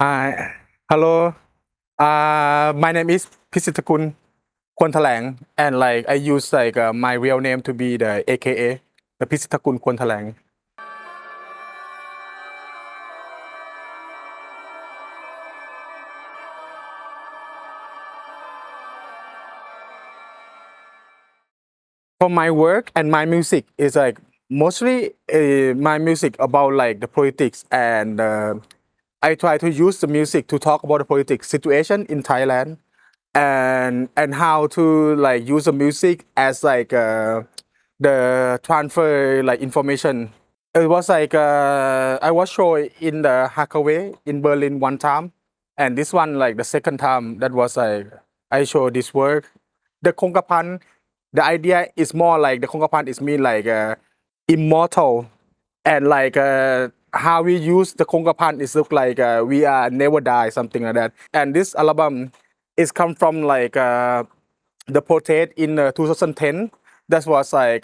Hi, hello. My name is PISITAKUN and I use my real name to be the a.k.a. the PISITAKUN. For my work and my music is mostly my music about the politics and I try to use the music to talk about the politics situation in Thailand and how to use the music as the transfer information. It was I was showing in the Hackaway in Berlin one time, and this one the second time that was I show this work. The Kongapan, the idea is more like the Kongapan is mean immortal, and how we use the Kongapan is look we are never die, something like that. And this album is come from the protest in 2010. That was they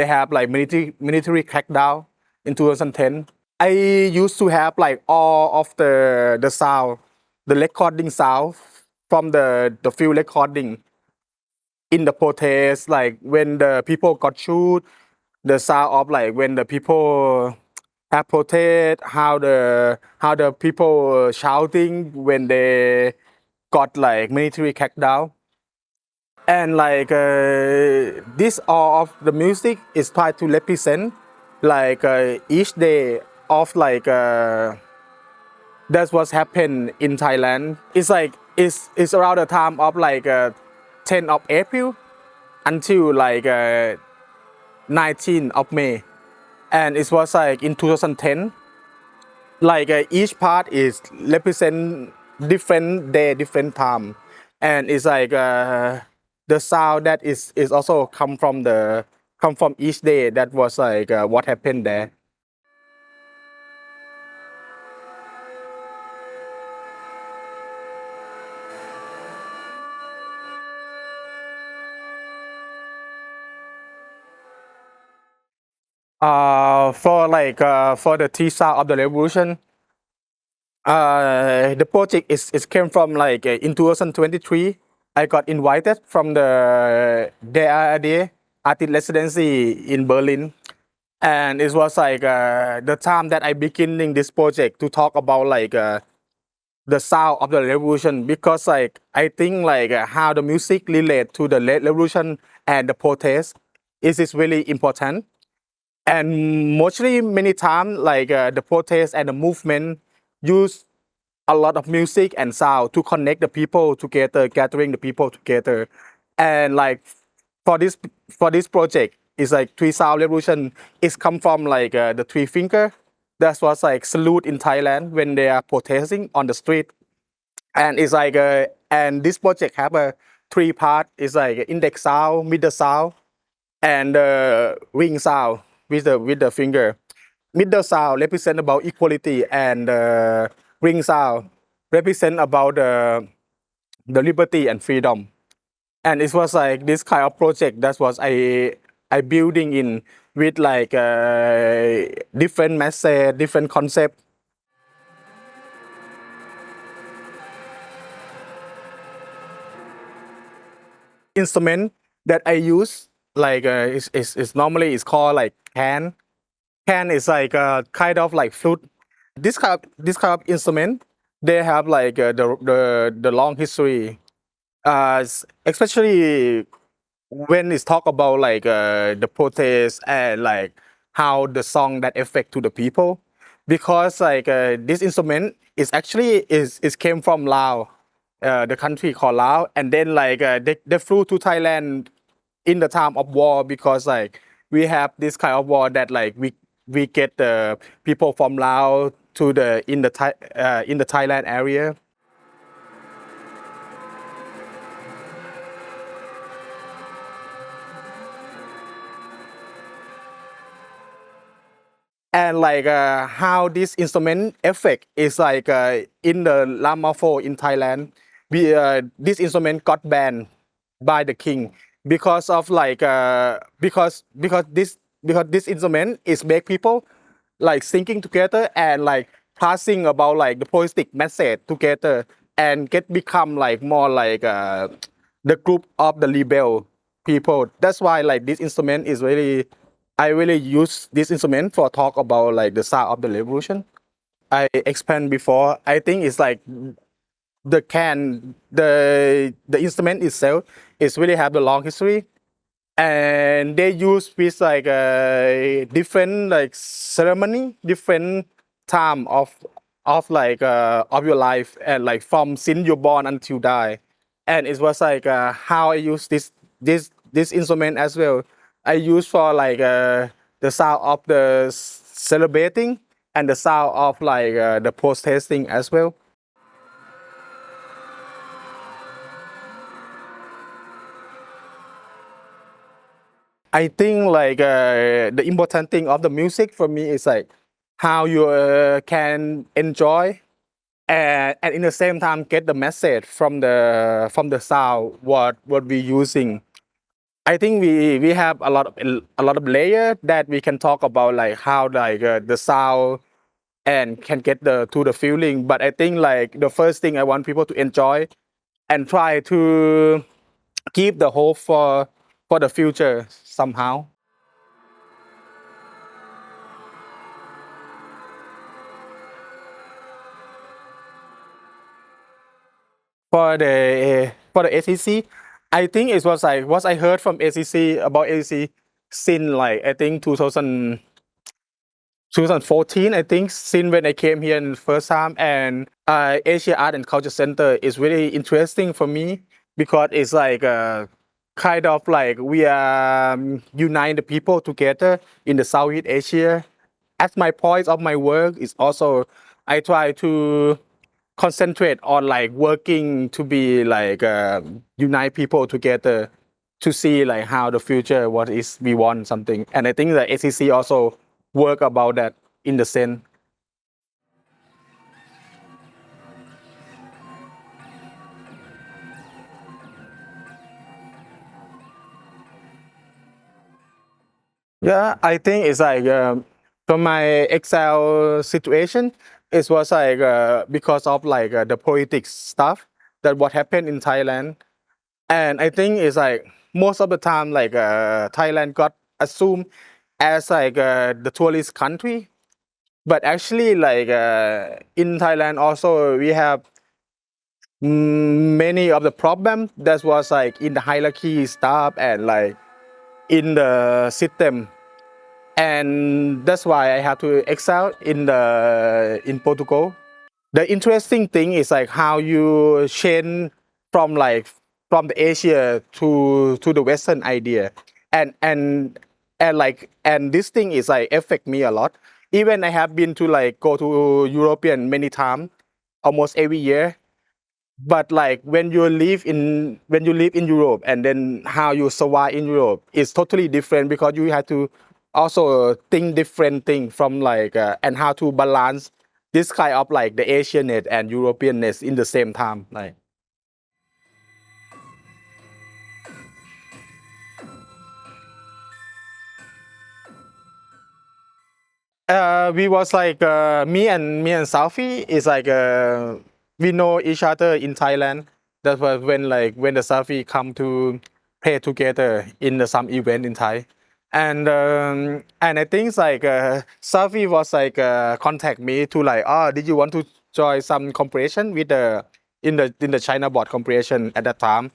have military crackdown in 2010. I used to have all of the sound, the recording sound from the field recording in the protest, like when the people got shoot, the sound of when the people have protest, how the people shouting when they got military crackdown. And this all of the music is try to represent each day of that's what's happened in Thailand. It's it's around the time of 10th of April until 19th of May, and it was in 2010. Each part is represent different day, different time, and it's the sound that is also come from each day. That was what happened there. For the Tea Sound of the Revolution, the project is came from in 2023. I got invited from the DAAD Artist Residency in Berlin, and it was the time that I beginning this project to talk about the sound of the revolution, because I think how the music relate to the revolution and the protest is really important. And mostly many times the protest and the movement use a lot of music and sound to connect the people together, gathering the people together. And for this for this project, it's three sound revolution is come from the three finger. That was salute in Thailand when they are protesting on the street. And it's and this project have a three part. It's index sound, middle sound, and ring sound with the finger. Middle sound represent about equality, and ring sound represent about the liberty and freedom. And it was this kind of project that was I building in with different message, different concept. Instrument that I use is normally is called can. Can is kind of flute. This kind of instrument, they have the long history, especially when it's talk about the protest and how the song that affect to the people, because this instrument is actually is came from Laos, the country called Laos, and then they flew to Thailand in the time of war, because we have this kind of war that we get the people from Laos to the in the Thailand area. And how this instrument effect is in the Lamafo in Thailand. This instrument got banned by the king because of because this instrument is make people singing together and passing about like the politic message together and get become like more like the group of the rebel people. That's why like this instrument is really, I really use this instrument for talk about like the sound of the revolution. I explained before. I think it's like the instrument itself is really have a long history, and they use with like a different like ceremony, different time of like of your life, and like from since you're born until die. And it was like how I use this instrument as well. I use for like the sound of the celebrating and the sound of like the protesting as well. I think like the important thing of the music for me is like how you can enjoy and in the same time get the message from the sound what we using. I think we have a lot of layer that we can talk about like how like the sound and can get the to the feeling. But I think like the first thing I want people to enjoy and try to keep the hope for the future somehow. For the ACC, I think it was like what I heard from ACC about ACC since like I think 2014, I think, since when I came here in the first time. And Asia Art and Culture Center is really interesting for me because it's like kind of like we are unite the people together in the Southeast Asia. As my point of my work is also I try to concentrate on like working to be like unite people together to see like how the future what is we want something. And I think the ACC also work about that in the sense. Yeah, I think it's like from my Excel situation, it was like because of like the politics stuff that what happened in Thailand. And I think it's like most of the time like Thailand got assumed as like the tourist country. But actually like in Thailand also we have many of the problem that was like in the hierarchy stuff and like in the system. And that's why I have to excel in Portugal. The interesting thing is like how you change from like from the Asia to the Western idea, and and and this thing is like affect me a lot. Even I have been to like go to European many times, almost every year. But like when you live in Europe and then how you survive in Europe is totally different because you have to also think different thing from like and how to balance this kind of like the Asianness and Europeanness in the same time. Like we was like me and Safi is like we know each other in Thailand. That was when the Safi come to play together in some event in Thai. And I think like Safi was like contact me to like, oh, did you want to join some cooperation with the in the China board cooperation at that time?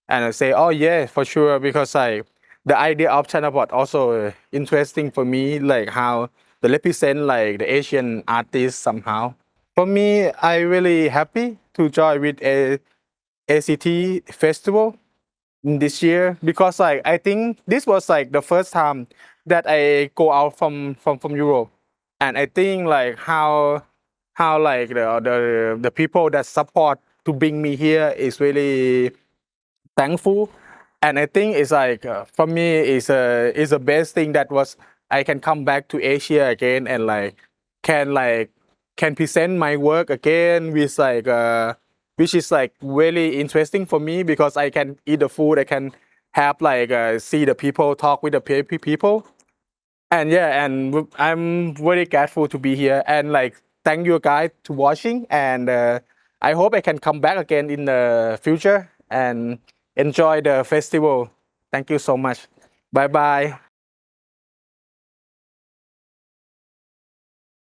And I say, oh yeah, for sure, because like the idea of China board also interesting for me, like how they represent like the Asian artists somehow. For me, I really happy to join with a ACT festival this year because like I think this was like the first time that I go out from Europe. And I think like how like the people that support to bring me here is really thankful. And I think it's like for me is the best thing that was I can come back to Asia again and can like can present my work again with like which is like really interesting for me because I can eat the food, I can have like see the people, talk with the people. And yeah, and I'm very grateful to be here. And like thank you guys to watching, and I hope I can come back again in the future and enjoy the festival. Thank you so much. Bye bye.